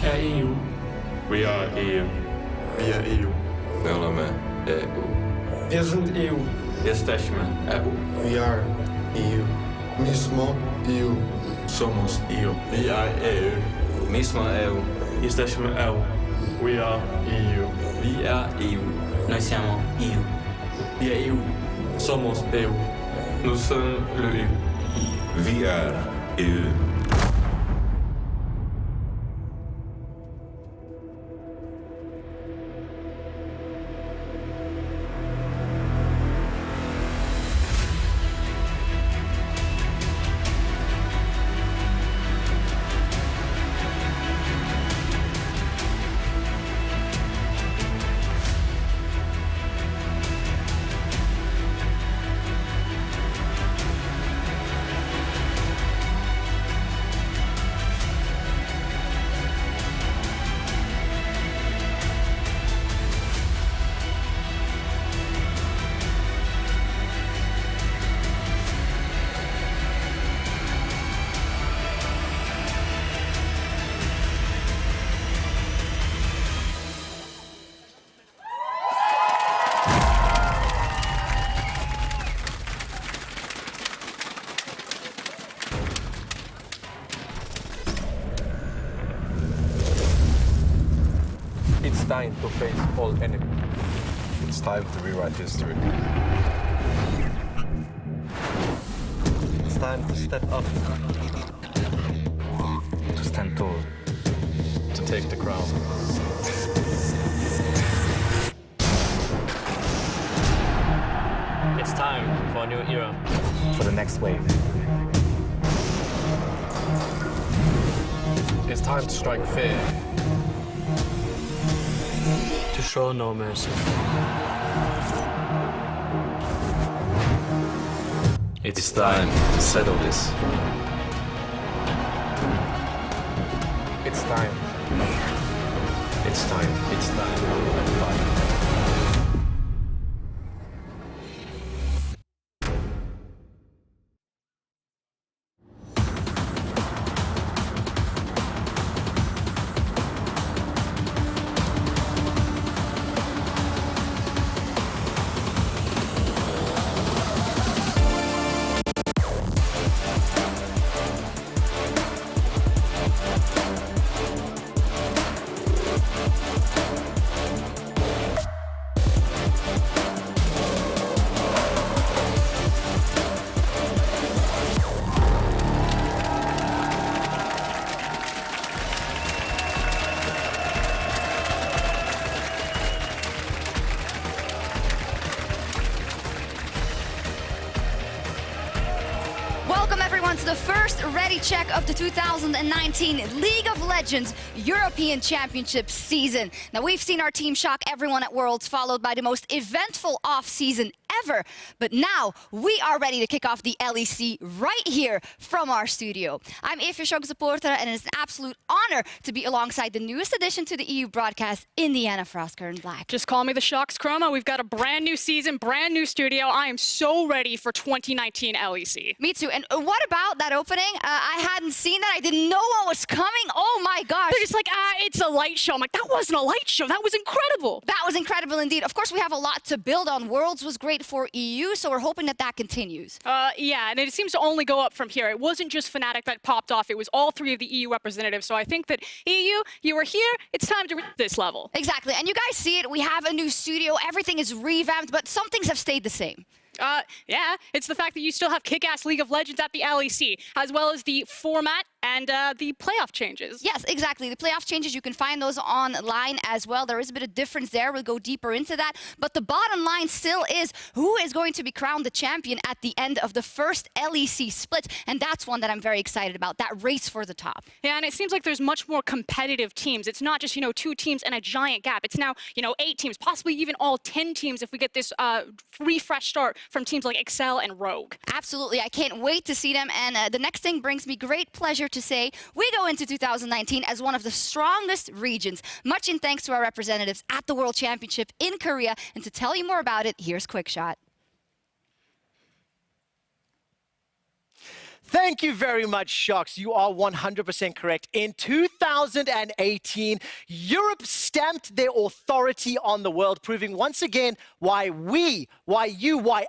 är EU. We are EU. Vi är EU. My oleme EU. Wir sind EU. Jesteśmy EU. We are EU. My smo EU. Somos EU. Vi är EU. My sme EU. Jesteśmy EU. We are EU. Vi är EU. Noi siamo EU. Vi är EU. Somos EU. Nous sommes le EU. Vi är EU. It's time to face all enemies. It's time to rewrite history. It's time to step up. To stand tall. To take the crown. It's time for a new era. For the next wave. It's time to strike fear. To show no mercy. It's time to settle this. It's time. It's time. It's time to fight. Welcome everyone to the first ready check of the 2019 League of Legends European Championship season. Now we've seen our team shock everyone at Worlds, followed by the most eventful off-season ever. But now we are ready to kick off the LEC right here from our studio. I'm EpicSkillshot supporter, and it's an absolute honor to be alongside the newest addition to the EU broadcast, Indiana Frostkern Black. Just call me the Shocks Chroma. We've got a brand new season, brand new studio. I am so ready for 2019 LEC. Me too. And what about that opening? I hadn't seen that. I didn't know what was coming. Oh my gosh. They're just like, it's a light show. I'm like, that wasn't a light show. That was incredible. That was incredible indeed. Of course, we have a lot to build on. Worlds was great for EU, so we're hoping that that continues. Yeah, and it seems to only go up from here. It wasn't just Fnatic that popped off. It was all three of the EU representatives. So I think that EU, you were here. It's time to reach this level. Exactly. And you guys see it. We have a new studio. Everything is revamped, but some things have stayed the same. Yeah, it's the fact that you still have kick-ass League of Legends at the LEC, as well as the format and the playoff changes. Yes, exactly. The playoff changes, you can find those online as well. There is a bit of difference there. We'll go deeper into that. But the bottom line still is who is going to be crowned the champion at the end of the first LEC split. And that's one that I'm very excited about, that race for the top. Yeah, and it seems like there's much more competitive teams. It's not just, 2 teams and a giant gap. It's now, 8 teams, possibly even all 10 teams if we get this refresh start from teams like Excel and Rogue. Absolutely. I can't wait to see them. And the next thing brings me great pleasure to say we go into 2019 as one of the strongest regions, much in thanks to our representatives at the World Championship in Korea. And to tell you more about it, here's QuickShot. Thank you very much, Shocks. You are 100% correct. In 2018, Europe stamped their authority on the world, proving once again why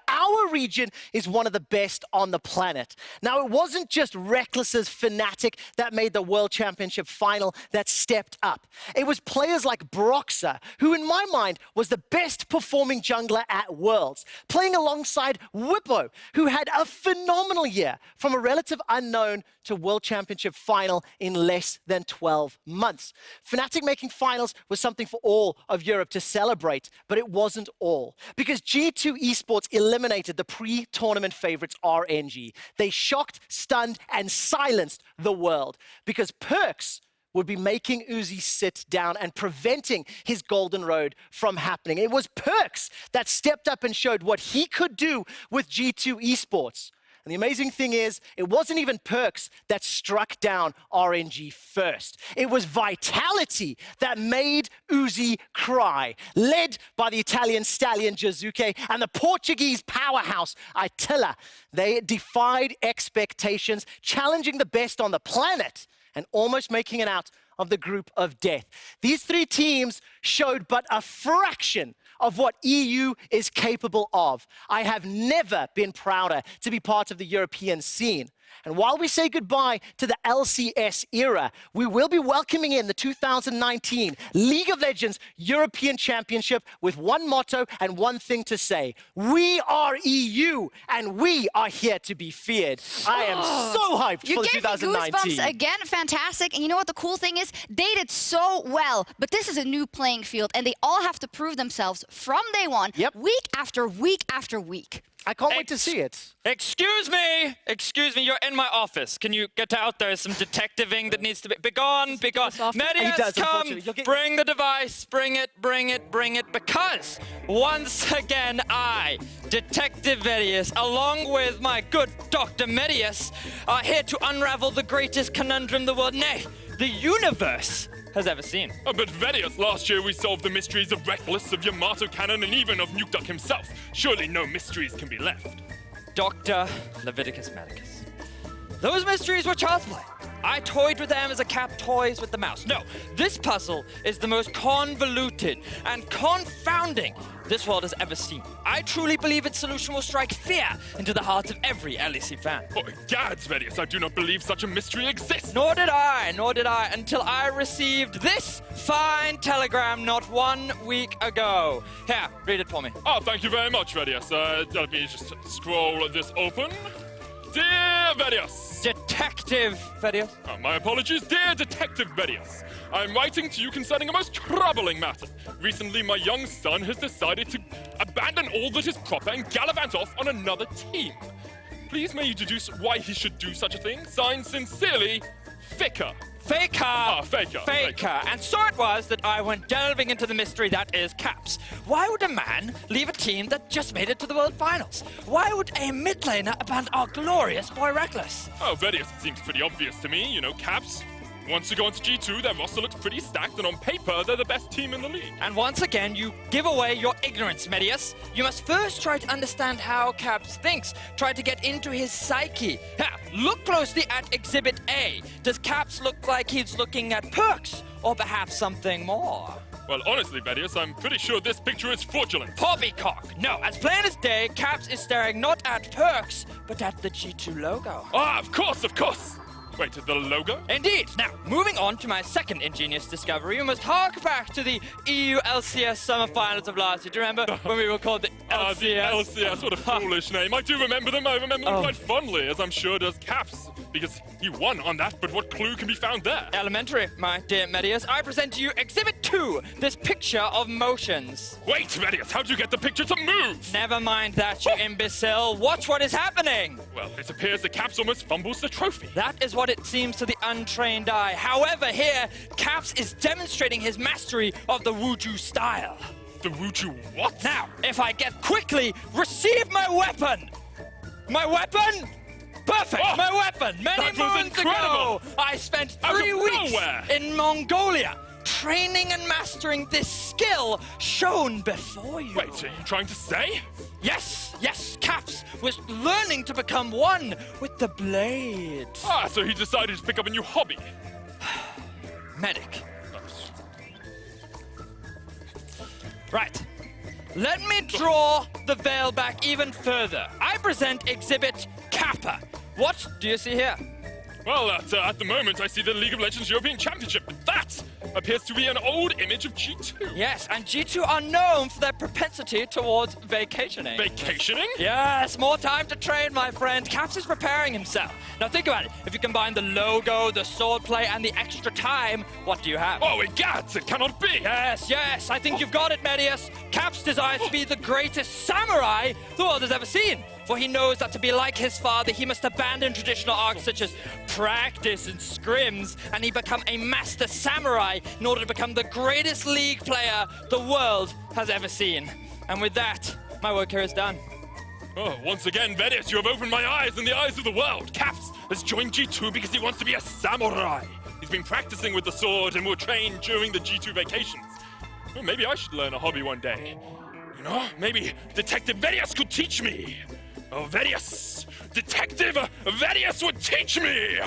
our region is one of the best on the planet. Now, it wasn't just Reckless's Fnatic that made the World Championship final that stepped up. It was players like Broxer, who in my mind was the best performing jungler at Worlds, playing alongside Whippo, who had a phenomenal year from a relative unknown to World Championship final in less than 12 months. Fnatic making finals was something for all of Europe to celebrate, but it wasn't all. Because G2 Esports eliminated the pre-tournament favorites RNG. They shocked, stunned, and silenced the world. Because Perks would be making Uzi sit down and preventing his golden road from happening. It was Perks that stepped up and showed what he could do with G2 Esports. And the amazing thing is, it wasn't even Perks that struck down RNG first. It was Vitality that made Uzi cry, led by the Italian stallion Jazuke and the Portuguese powerhouse Attila. They defied expectations, challenging the best on the planet and almost making it out of the group of death. These three teams showed but a fraction of what EU is capable of. I have never been prouder to be part of the European scene. And while we say goodbye to the LCS era, we will be welcoming in the 2019 League of Legends European Championship with one motto and one thing to say. We are EU, and we are here to be feared. I am so hyped for the 2019. You gave me goosebumps again. Fantastic. And you know what the cool thing is? They did so well, but this is a new playing field, and they all have to prove themselves from day one, week after week after week. I can't wait to see it. Excuse me, you're in my office. Can you get out? There's some detectiving that needs to be... Begone. Medius, come, bring the device, bring it, because once again I, Detective Medius, along with my good Dr. Medius, are here to unravel the greatest conundrum the world, nay, the universe has ever seen. Oh, but Vedius, last year we solved the mysteries of Reckless, of Yamato Cannon, and even of Nuke Duck himself. Surely no mysteries can be left. Dr. Leviticus Medicus. Those mysteries were child's play. I toyed with them as a cat toys with the mouse. No, this puzzle is the most convoluted and confounding this world has ever seen. I truly believe its solution will strike fear into the hearts of every LEC fan. Oh, gads, Vedius, I do not believe such a mystery exists. Nor did I, until I received this fine telegram not 1 week ago. Here, read it for me. Oh, thank you very much, Vedius. Let me just scroll this open. Dear Vedius. Detective Vedius. Oh, my apologies. Dear Detective Vedius. I'm writing to you concerning a most troubling matter. Recently, my young son has decided to abandon all that is proper and gallivant off on another team. Please may you deduce why he should do such a thing? Signed sincerely, Faker. Faker! Ah, Faker. And so it was that I went delving into the mystery that is Caps. Why would a man leave a team that just made it to the World Finals? Why would a mid laner abandon our glorious boy Reckless? Oh, Vedius, it seems pretty obvious to me. You know, Caps. Once you go into G2, their roster looks pretty stacked, and on paper, they're the best team in the league. And once again, you give away your ignorance, Medius. You must first try to understand how Caps thinks. Try to get into his psyche. Now, look closely at Exhibit A. Does Caps look like he's looking at Perks? Or perhaps something more? Well, honestly, Vedius, I'm pretty sure this picture is fraudulent. Poppycock! No, as plain as day, Caps is staring not at Perks, but at the G2 logo. Ah, of course! Wait, the logo? Indeed. Now, moving on to my second ingenious discovery, we must hark back to the EU LCS Summer Finals of last year. Do you remember when we were called the LCS? The LCS, what a foolish name. I do remember them. I remember them quite fondly, as I'm sure does Caps, because he won on that, but what clue can be found there? Elementary, my dear Medius. I present to you Exhibit 2, this picture of motions. Wait, Medius, how'd you get the picture to move? Never mind that, you imbecile. Watch what is happening. Well, it appears that Caps almost fumbles the trophy. That is what it seems to the untrained eye. However, here, Caps is demonstrating his mastery of the Wuju style. The Wuju what? Now, if I get quickly, receive my weapon! My weapon? Perfect! Oh, my weapon! Many moons ago, I spent 3 weeks in Mongolia training and mastering this skill shown before you. Wait, are you trying to say? Yes, Caps was learning to become one with the blade. Ah, so he decided to pick up a new hobby. Medic. Right. Let me draw the veil back even further. I present Exhibit Kappa. What do you see here? Well, at the moment, I see the League of Legends European Championship, but that appears to be an old image of G2. Yes, and G2 are known for their propensity towards vacationing. Vacationing? Yes, more time to train, my friend. Caps is preparing himself. Now think about it. If you combine the logo, the swordplay, and the extra time, what do you have? Oh, egads, it cannot be! Yes, I think you've got it, Medius. Caps desires to be the greatest samurai the world has ever seen. For he knows that to be like his father, he must abandon traditional arts such as practice and scrims, and he become a master samurai in order to become the greatest league player the world has ever seen. And with that, my work here is done. Oh, once again, Vedis, you have opened my eyes and the eyes of the world. Caps has joined G2 because he wants to be a samurai. He's been practicing with the sword and will train during the G2 vacations. Well, maybe I should learn a hobby one day. You know, maybe Detective Vedius could teach me. Oh, Vedius! Detective Vedius would teach me!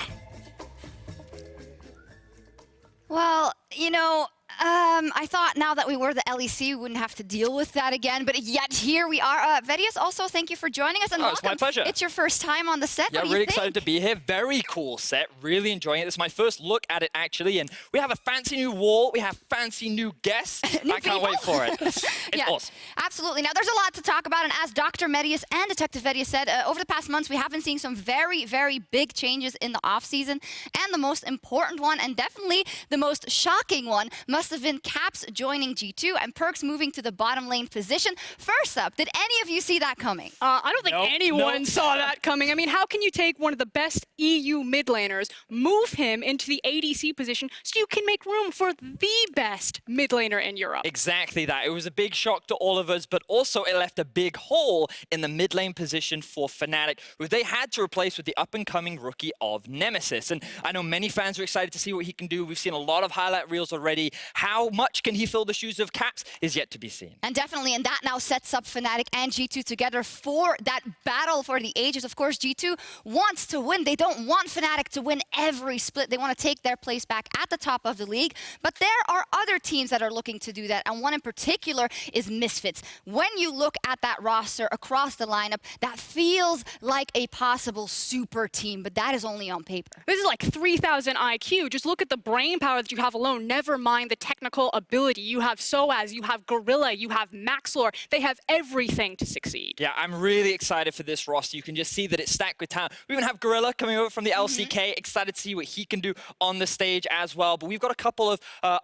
Well, you know, I thought now that we were the LEC, we wouldn't have to deal with that again, but yet here we are. Vedius, also thank you for joining us, and welcome. It's my pleasure. It's your first time on the set. Yeah, really excited to be here. Very cool set. Really enjoying it. This is my first look at it, actually, and we have a fancy new wall. We have fancy new guests. I can't wait for it. It's awesome. Absolutely. Now, there's a lot to talk about, and as Dr. Medius and Detective Vedius said, over the past months, we have been seeing some very, very big changes in the offseason, and the most important one, and definitely the most shocking one, must have been Caps joining G2 and Perks moving to the bottom lane position. First up, did any of you see that coming? I don't think anyone saw that coming. I mean, how can you take one of the best EU mid laners, move him into the ADC position so you can make room for the best mid laner in Europe? Exactly that. It was a big shock to all of us, but also it left a big hole in the mid lane position for Fnatic, who they had to replace with the up-and-coming rookie of Nemesis. And I know many fans are excited to see what he can do. We've seen a lot of highlight reels already. How much can he fill the shoes of Caps is yet to be seen. And definitely, and that now sets up Fnatic and G2 together for that battle for the ages. Of course, G2 wants to win. They don't want Fnatic to win every split. They want to take their place back at the top of the league. But there are other teams that are looking to do that, and one in particular is Misfits. When you look at that roster across the lineup, that feels like a possible super team, but that is only on paper. This is like 3,000 IQ. Just look at the brain power that you have alone. Never mind the technical ability. You have Soaz, you have Gorilla, you have Maxlor. They have everything to succeed. Yeah, I'm really excited for this roster. You can just see that it's stacked with talent. We even have Gorilla coming over from the LCK. Excited to see what he can do on the stage as well. But we've got a couple of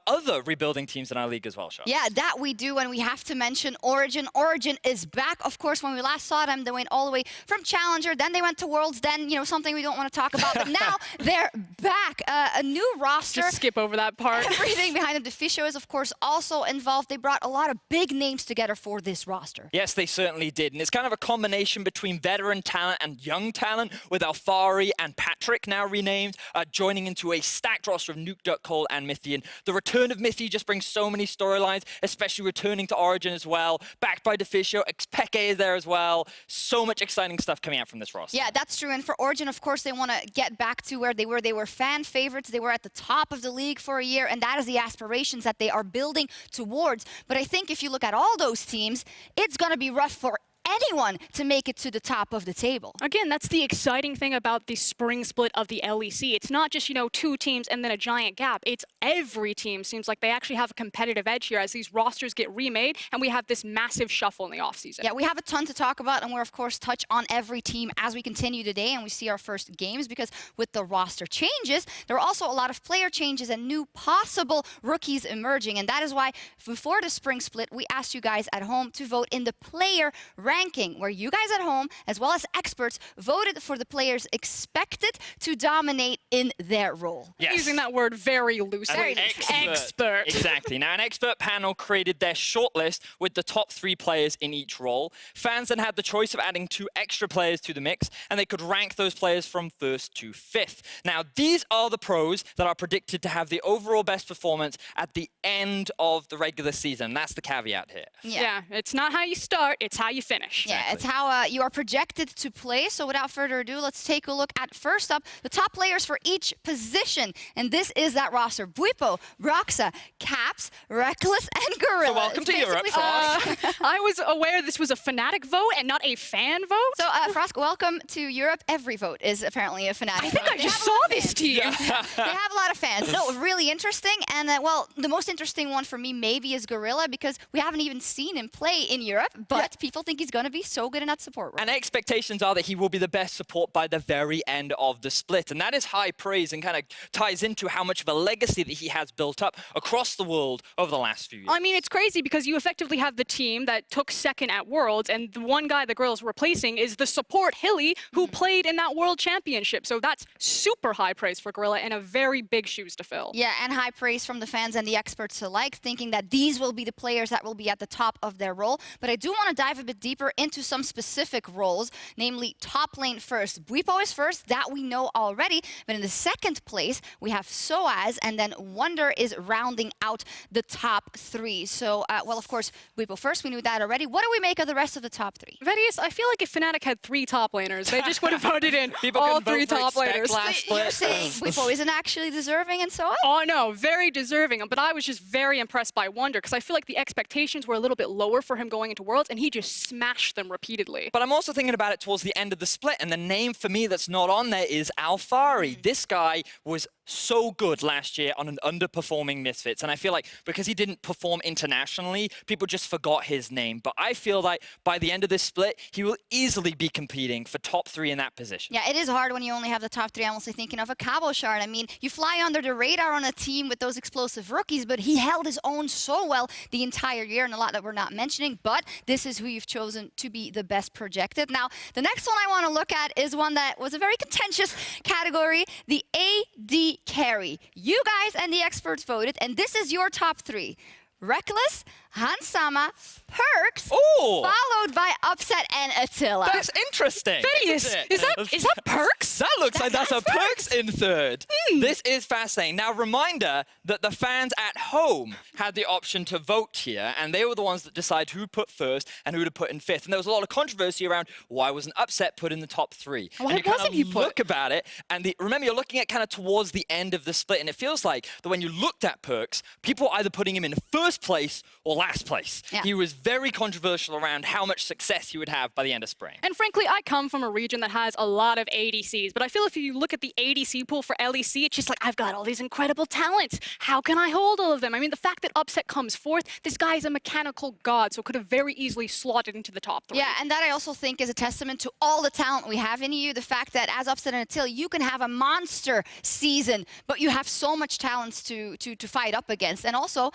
other rebuilding teams in our league as well, Sean. Yeah, that we do, and we have to mention Origin. Origin is back. Of course, when we last saw them, they went all the way from Challenger, then they went to Worlds, then, you know, something we don't want to talk about. But now they're back. A new roster. Just skip over that part. Everything behind them. Defisio is, of course, also involved. They brought a lot of big names together for this roster. Yes, they certainly did. And it's kind of a combination between veteran talent and young talent, with Alfari and Patrick now renamed, joining into a stacked roster of Nuke, Cole, and Mythian. The return of Mythi just brings so many storylines, especially returning to Origin as well. Backed by Defisio, Peke is there as well. So much exciting stuff coming out from this roster. Yeah, that's true. And for Origin, of course, they want to get back to where they were. They were fan favorites. They were at the top of the league for a year, and that is the aspirations that they are building towards. But I think if you look at all those teams, it's going to be rough for anyone to make it to the top of the table. Again, that's the exciting thing about the spring split of the LEC. It's not just, you know, two teams and then a giant gap. It's every team seems like they actually have a competitive edge here as these rosters get remade and we have this massive shuffle in the offseason. Yeah, we have a ton to talk about, and we'll, of course, touch on every team as we continue today and we see our first games, because with the roster changes, there are also a lot of player changes and new possible rookies emerging. And that is why before the spring split, we asked you guys at home to vote in the player rank ranking where you guys at home, as well as experts, voted for the players expected to dominate in their role. Yes. Using that word very loosely. Very expert. Exactly. Now, an expert panel created their shortlist with the top 3 players in each role. Fans then had the choice of adding 2 extra players to the mix, and they could rank those players from 1st to 5th. Now, these are the pros that are predicted to have the overall best performance at the end of the regular season. That's the caveat here. Yeah, it's not how you start, it's how you finish. Yeah, it's how you are projected to play. So without further ado, let's take a look at, first up, the top players for each position. And this is that roster. Bwipo, Roxa, Caps, Reckless, and Gorilla. So welcome to Europe, Frost. I was aware this was a Fnatic vote and not a fan vote. So, Frost, welcome to Europe. Every vote is apparently a Fnatic I think vote. I just saw this team. They have a lot of fans. No, really interesting. And, well, the most interesting one for me maybe is Gorilla, because we haven't even seen him play in Europe, but people think he's going to be so good in that support role. And expectations are that he will be the best support by the very end of the split. And that is high praise and kind of ties into how much of a legacy that he has built up across the world over the last few years. I mean, it's crazy because you effectively have the team that took 2nd at Worlds, and the one guy the Gorilla's replacing is the support Hilly, who played in that World Championship. So that's super high praise for Gorilla and a very big shoes to fill. Yeah, and high praise from the fans and the experts alike, thinking that these will be the players that will be at the top of their role. But I do want to dive a bit deeper into some specific roles, namely top lane first. Bwipo is first, that we know already. But in the 2nd place, we have Soaz, and then Wonder is rounding out the top 3. So, well, of course, Bwipo first, we knew that already. What do we make of the rest of the top 3? VODS, I feel like if Fnatic had 3 top laners, they just would have voted in People all can 3 vote for top laners. You're saying Bwipo isn't actually deserving and so on? Oh, no, very deserving. But I was just very impressed by Wonder because I feel like the expectations were a little bit lower for him going into Worlds, and he just smashed them repeatedly. But I'm also thinking about it towards the end of the split, and the name for me that's not on there is Alfari. This guy was so good last year on an underperforming Misfits, and I feel like because he didn't perform internationally, people just forgot his name. But I feel like by the end of this split, he will easily be competing for top 3 in that position. Yeah, it is hard when you only have the top 3. I'm also thinking of a Cabochard. I mean, you fly under the radar on a team with those explosive rookies, but he held his own so well the entire year, and a lot that we're not mentioning, but this is who you've chosen to be the best projected. Now, the next one I want to look at is one that was a very contentious category, the AD carry. You guys and the experts voted, and this is your top 3. Reckless, Hansama, Perks, followed by Upset and Attila. That's interesting. Is that Perks? That looks like that's a Perks in 3rd. This is fascinating. Now, reminder that the fans at home had the option to vote here, and they were the ones that decide who put 1st and who to put in 5th. And there was a lot of controversy around why wasn't Upset put in the top 3. Why and you wasn't he put? Look about it, and remember, you're looking at kind of towards the end of the split, and it feels like that when you looked at Perks, people were either putting him in 1st place or last place. Yeah. He was very controversial around how much success he would have by the end of spring. And frankly, I come from a region that has a lot of ADCs, but I feel if you look at the ADC pool for LEC, it's just like, I've got all these incredible talents. How can I hold all of them? I mean, the fact that Upset comes 4th, this guy is a mechanical god, so could have very easily slotted into the top 3. Yeah, and that I also think is a testament to all the talent we have in you. The fact that as Upset and Attila, you can have a monster season, but you have so much talents to fight up against. And also,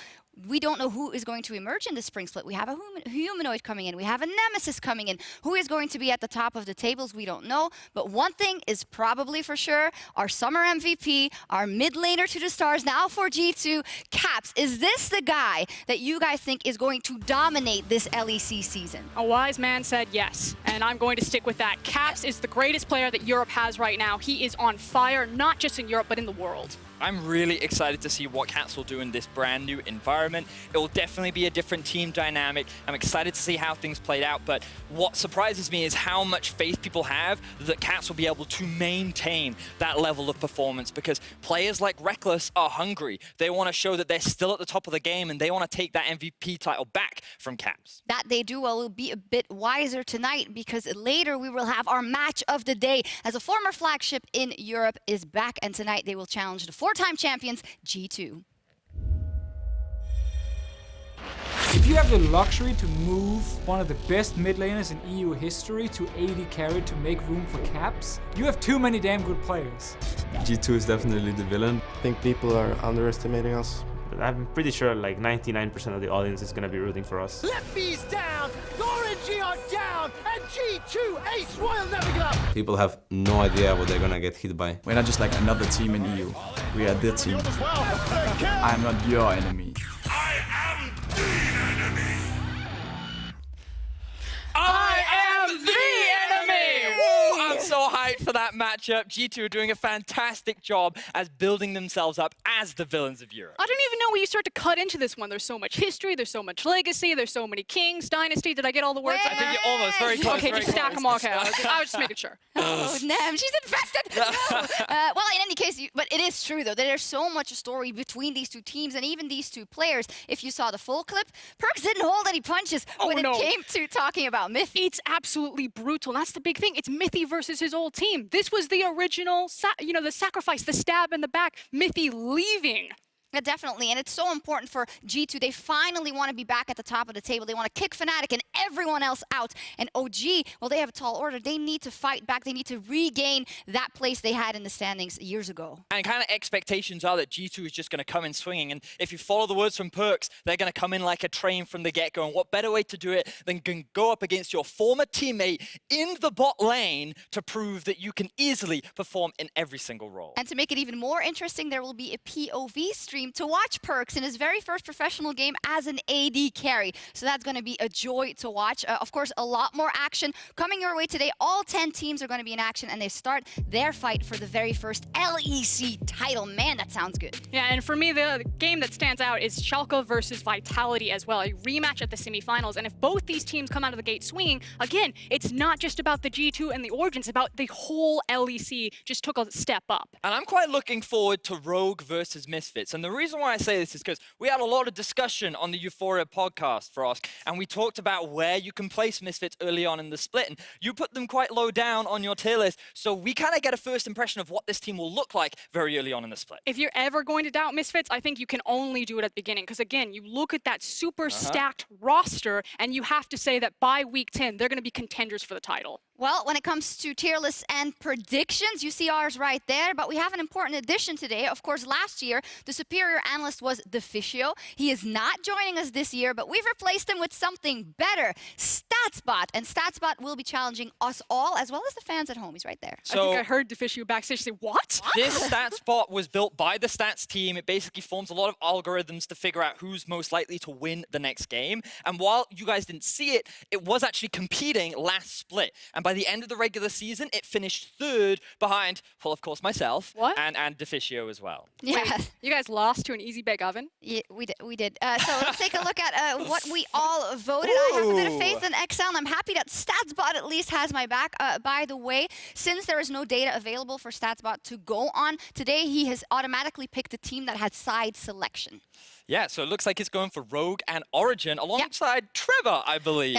we don't know who is going to emerge in the spring split. We have a humanoid coming in. We have a nemesis coming in. Who is going to be at the top of the tables? We don't know. But one thing is probably for sure, our summer MVP, our mid laner to the stars, now for G2, Caps. Is this the guy that you guys think is going to dominate this LEC season? A wise man said yes, and I'm going to stick with that. Caps is the greatest player that Europe has right now. He is on fire, not just in Europe, but in the world. I'm really excited to see what Caps will do in this brand new environment. It will definitely be a different team dynamic. I'm excited to see how things played out, but what surprises me is how much faith people have that Caps will be able to maintain that level of performance, because players like Reckless are hungry. They want to show that they're still at the top of the game, and they want to take that MVP title back from Caps. That they do. Well, we'll be a bit wiser tonight, because later we will have our match of the day, as a former flagship in Europe is back, and tonight they will challenge the four-time champions, G2. If you have the luxury to move one of the best mid laners in EU history to AD carry to make room for Caps, you have too many damn good players. G2 is definitely the villain. I think people are underestimating us. But I'm pretty sure like 99% of the audience is going to be rooting for us. Left B's down! Orangey are down! down, and G2 Ace Royal never give up. People have no idea what they're gonna get hit by. We're not just like another team in EU. We are the team. I'm not your enemy. I am the enemy! Woo! I'm so hyped for that matchup. G2 are doing a fantastic job as building themselves up as the villains of Europe. I don't even know where you start to cut into this one. There's so much history, there's so much legacy, there's so many kings, dynasty. Did I get all the words? I think you're almost very close. Okay, very just stack close. them all. Okay, I was just making sure. Oh, Nem, she's infected! No. Well, in any case, but it is true, though, that there's so much story between these two teams and even these two players. If you saw the full clip, Perkz didn't hold any punches when it came to talking about Mythy. It's absolutely brutal. That's the big thing. It's Mythy versus his old team. This was the original, the sacrifice, the stab in the back. Mythy leaving. Yeah, definitely, and it's so important for G2. They finally want to be back at the top of the table. They want to kick Fnatic and everyone else out. And OG, well, they have a tall order. They need to fight back. They need to regain that place they had in the standings years ago. And kind of expectations are that G2 is just going to come in swinging. And if you follow the words from Perkz, they're going to come in like a train from the get-go. And what better way to do it than go up against your former teammate in the bot lane to prove that you can easily perform in every single role. And to make it even more interesting, there will be a POV stream to watch Perkz in his very first professional game as an AD carry. So that's going to be a joy to watch. Of course, a lot more action coming your way today. All 10 teams are going to be in action, and they start their fight for the very first LEC title. Man, that sounds good. Yeah, and for me, the game that stands out is Schalke versus Vitality as well. A rematch at the semifinals. And if both these teams come out of the gate swinging, again, it's not just about the G2 and the Origins, about the whole LEC just took a step up. And I'm quite looking forward to Rogue versus Misfits. And the reason why I say this is because we had a lot of discussion on the Euphoria podcast, Frost, and we talked about where you can place Misfits early on in the split. And you put them quite low down on your tier list, so we kind of get a first impression of what this team will look like very early on in the split. If you're ever going to doubt Misfits, I think you can only do it at the beginning. Because again, you look at that super stacked roster, and you have to say that by week 10, they're going to be contenders for the title. Well, when it comes to tier lists and predictions, you see ours right there, but we have an important addition today. Of course, last year, the superior analyst was Deficio. He is not joining us this year, but we've replaced him with something better, StatsBot. And StatsBot will be challenging us all, as well as the fans at home. He's right there. So, I think I heard Deficio backstage say, what? This StatsBot was built by the stats team. It basically forms a lot of algorithms to figure out who's most likely to win the next game. And while you guys didn't see it, it was actually competing last split. And by the end of the regular season, it finished third behind, well, of course, myself and Deficio as well. Yeah. Wait, you guys lost to an easy bake oven? Yeah, we did. So let's take a look at what we all voted. I have a bit of faith in Excel, and I'm happy that StatsBot at least has my back. By the way, since there is no data available for StatsBot to go on, today he has automatically picked a team that had side selection. Yeah, so it looks like it's going for Rogue and Origin alongside Trevor, I believe.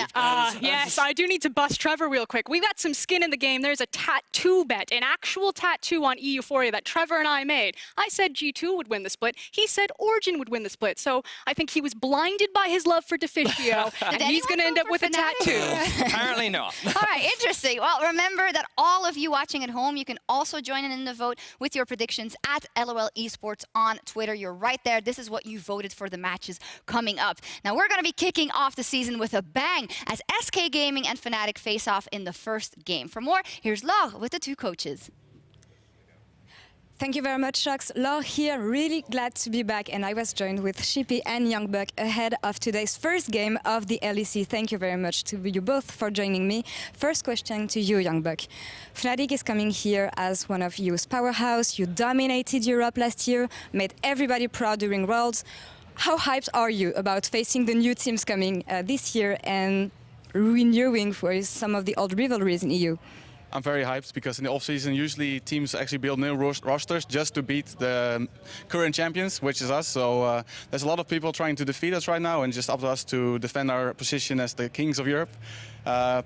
Yes, I do need to bust Trevor real quick. We got some skin in the game. There's a tattoo bet, an actual tattoo on Euphoria that Trevor and I made. I said G2 would win the split. He said Origin would win the split. So I think he was blinded by his love for Deficio, and he's going to end up with a tattoo. Apparently not. All right, interesting. Well, remember that all of you watching at home, you can also join in the vote with your predictions at LOL Esports on Twitter. You're right there. This is what you voted for the matches coming up. Now, we're going to be kicking off the season with a bang as SK Gaming and Fnatic face off in the first game. For more, here's Laure with the two coaches. Thank you very much, Shox. Laure here, really glad to be back, and I was joined with Shippy and Youngbuck ahead of today's first game of the LEC. Thank you very much to you both for joining me. First question to you, Youngbuck. Fnatic is coming here as one of EU's powerhouse. You dominated Europe last year, made everybody proud during Worlds. How hyped are you about facing the new teams coming this year and renewing for some of the old rivalries in EU? I'm very hyped because in the off-season usually teams actually build new rosters just to beat the current champions, which is us. So there's a lot of people trying to defeat us right now, and just up to us to defend our position as the kings of Europe.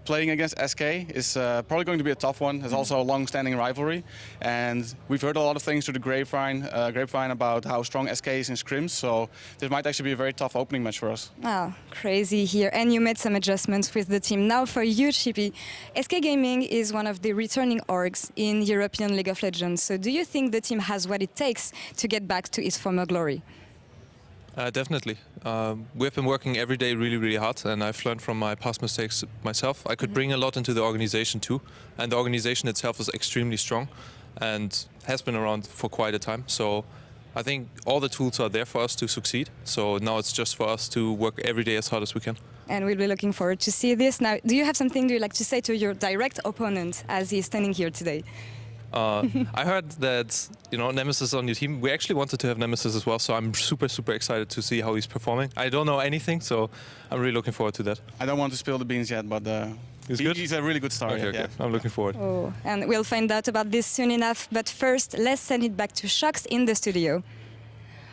Playing against SK is probably going to be a tough one. There's also a long-standing rivalry, and we've heard a lot of things through the grapevine about how strong SK is in scrims. So this might actually be a very tough opening match for us. Oh, crazy here. And you made some adjustments with the team. Now for you, Shippy, SK Gaming is one of the returning orgs in European League of Legends. So do you think the team has what it takes to get back to its former glory? Definitely. We've been working every day really, really hard, and I've learned from my past mistakes myself. I could bring a lot into the organization too, and the organization itself is extremely strong and has been around for quite a time. So I think all the tools are there for us to succeed. So now it's just for us to work every day as hard as we can. And we'll be looking forward to see this. Now, do you have something you'd like to say to your direct opponent as he's standing here today? I heard that, Nemesis on your team. We actually wanted to have Nemesis as well, so I'm super, super excited to see how he's performing. I don't know anything, so I'm really looking forward to that. I don't want to spill the beans yet, but he's a really good star. Okay, yeah. I'm looking forward. Oh, and we'll find out about this soon enough. But first, let's send it back to Shox in the studio.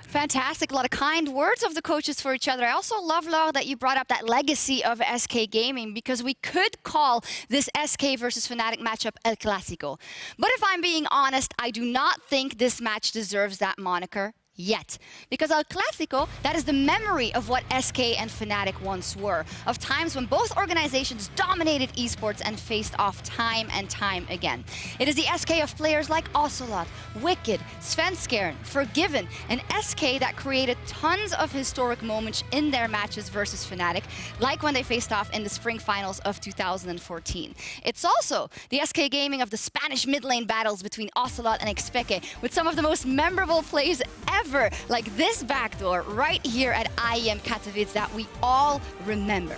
Fantastic. A lot of kind words of the coaches for each other. I also love, Laure, that you brought up that legacy of SK Gaming, because we could call this SK versus Fnatic matchup El Clásico. But if I'm being honest, I do not think this match deserves that moniker yet. Because El Clásico, that is the memory of what SK and Fnatic once were, of times when both organizations dominated esports and faced off time and time again. It is the SK of players like Ocelot, Wicked, Svenskeren, Forgiven, and SK that created tons of historic moments in their matches versus Fnatic, like when they faced off in the spring finals of 2014. It's also the SK Gaming of the Spanish mid lane battles between Ocelot and Xpeke, with some of the most memorable plays ever, like this backdoor right here at IEM Katowice that we all remember.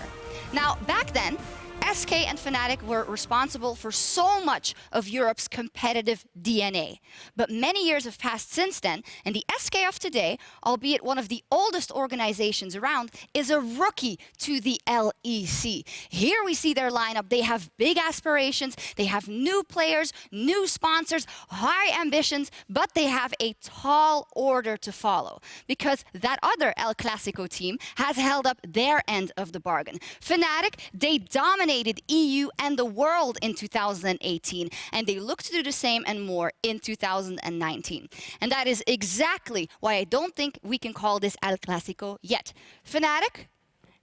Now, back then, SK and Fnatic were responsible for so much of Europe's competitive DNA. But many years have passed since then, and the SK of today, albeit one of the oldest organizations around, is a rookie to the LEC. Here we see their lineup. They have big aspirations, they have new players, new sponsors, high ambitions, but they have a tall order to follow, because that other El Clásico team has held up their end of the bargain. Fnatic, they dominated EU and the world in 2018, and they look to do the same and more in 2019. And that is exactly why I don't think we can call this El Clásico yet. Fnatic,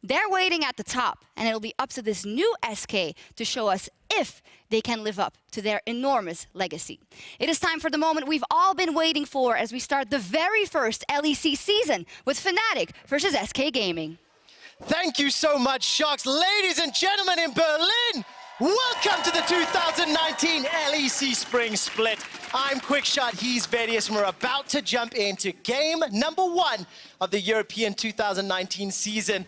they're waiting at the top, and it'll be up to this new SK to show us if they can live up to their enormous legacy. It is time for the moment we've all been waiting for as we start the very first LEC season with Fnatic versus SK Gaming. Thank you so much, Shox. Ladies and gentlemen in Berlin, welcome to the 2019 LEC Spring Split. I'm QuickShot, he's VODS, and we're about to jump into game number 1 of the European 2019 season.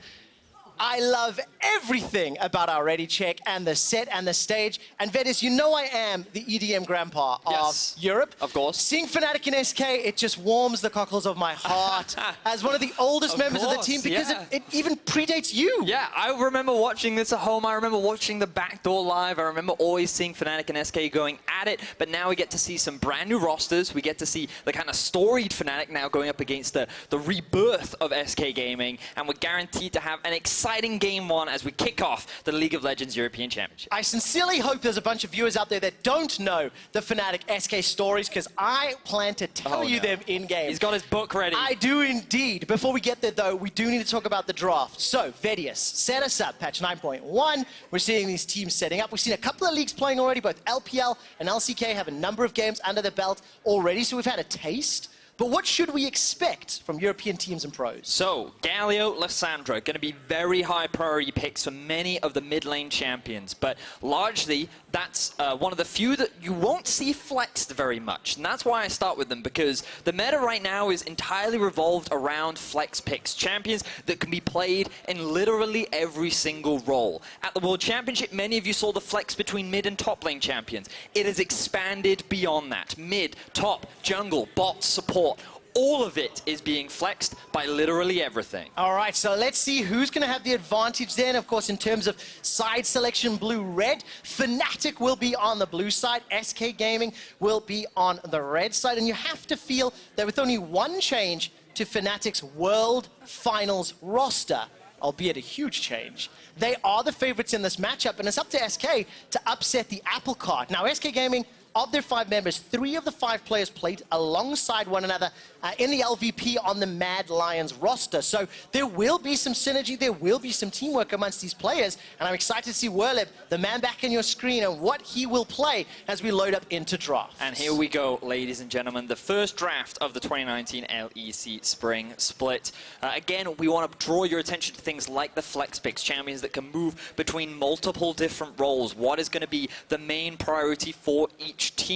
I love everything about our Ready Check and the set and the stage. And VODS, you know I am the EDM grandpa of Europe. Of course. Seeing Fnatic and SK, it just warms the cockles of my heart as one of the oldest members of the team, because it even predates you. Yeah, I remember watching this at home. I remember watching the backdoor live. I remember always seeing Fnatic and SK going at it, but now we get to see some brand new rosters. We get to see the kind of storied Fnatic now going up against the rebirth of SK Gaming, and we're guaranteed to have an exciting game 1 as we kick off the League of Legends European Championship. I sincerely hope there's a bunch of viewers out there that don't know the Fnatic SK stories, because I plan to tell you them in-game. He's got his book ready. I do indeed. Before we get there, though, we do need to talk about the draft. So, VODS, set us up. Patch 9.1, we're seeing these teams setting up. We've seen a couple of leagues playing already. Both LPL and LCK have a number of games under their belt already, so we've had a taste. But what should we expect from European teams and pros? So, Galio, Lissandra, going to be very high priority picks for many of the mid lane champions, but largely that's one of the few that you won't see flexed very much. And that's why I start with them, because the meta right now is entirely revolved around flex picks, champions that can be played in literally every single role. At the World Championship, many of you saw the flex between mid and top lane champions. It has expanded beyond that. Mid, top, jungle, bot, support. All of it is being flexed by literally everything. All right, so let's see who's going to have the advantage then. Of course, in terms of side selection, blue-red, Fnatic will be on the blue side, SK Gaming will be on the red side, and you have to feel that with only one change to Fnatic's World Finals roster, albeit a huge change, they are the favorites in this matchup, and it's up to SK to upset the apple cart. Now, SK Gaming of their 5 members, 3 of the 5 players played alongside one another in the LVP on the Mad Lions roster. So there will be some synergy, there will be some teamwork amongst these players, and I'm excited to see Werlip, the man back in your screen, and what he will play as we load up into draft. And here we go, ladies and gentlemen, the first draft of the 2019 LEC Spring Split. Again, we want to draw your attention to things like the flex picks, champions that can move between multiple different roles. What is going to be the main priority for each team?